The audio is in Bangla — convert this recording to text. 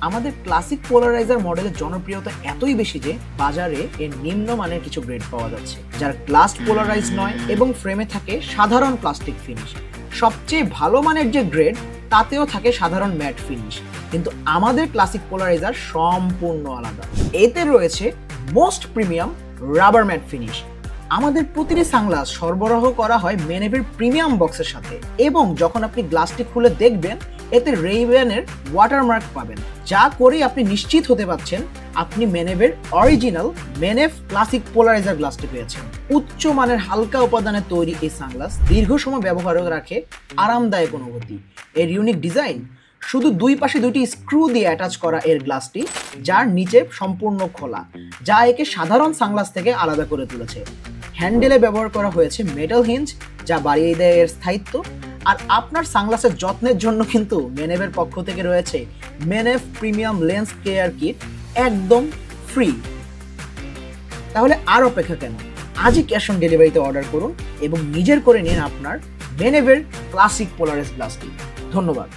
আমাদের ক্লাসিক পোলারাইজার মডেলের জনপ্রিয়তা এতই বেশি যে বাজারে এর নিম্নমানের কিছু গ্রেড পাওয়া যাচ্ছে, যার গ্লাস পোলারাইজ নয় এবং ফ্রেমে থাকে সাধারণ প্লাস্টিক ফিনিশ। সবচেয়ে ভালো মানের যে গ্রেড তাতেও থাকে সাধারণ ম্যাট ফিনিশ, কিন্তু আমাদের ক্লাসিক পোলারাইজার সম্পূর্ণ আলাদা। এতে রয়েছে most premium rubber mat finish. আমাদের প্রতিটি সানগ্লাস সরবরাহ করা হয় মেনেভের প্রিমিয়াম বক্সের সাথে, এবং যখন আপনি গ্লাসটি খুলে দেখবেন এতে রেইব্যানের ওয়াটারমার্ক পাবেন, যা করেই আপনি নিশ্চিত হতে পারছেন আপনি মেনেভের অরিজিনাল মেনেভ ক্লাসিক পোলারাইজার গ্লাসটি পেয়েছেন। উচ্চ মানের হালকা উপাদানে তৈরি এই সানগ্লাস দীর্ঘ সময় ব্যবহারও রাখে আরামদায়ক অনুভূতি। এর ইউনিক ডিজাইন, শুধু দুই পাশে দুটি স্ক্রু দিয়ে অ্যাটাচ করা এর গ্লাসটি, যার নিচে সম্পূর্ণ খোলা, যা একে সাধারণ সানগ্লাস থেকে আলাদা করে তুলেছে। হ্যান্ডেলে ব্যবহার করা হয়েছে মেটাল হিঞ্জ, যা বাড়িয়ে দেয় এর স্থায়িত্ব। আর আপনার সানগ্লাসের যত্নের জন্য কিন্তু মেনেভের পক্ষ থেকে রয়েছে মেনেভ প্রিমিয়াম লেন্স কেয়ার কিট, একদম ফ্রি। তাহলে আর অপেক্ষা কেন? আজই ক্যাশ অন ডেলিভারিতে অর্ডার করুন এবং নিজের করে নিন আপনার মেনেভের ক্লাসিক পোলারাইজ গ্লাসটি। ধন্যবাদ।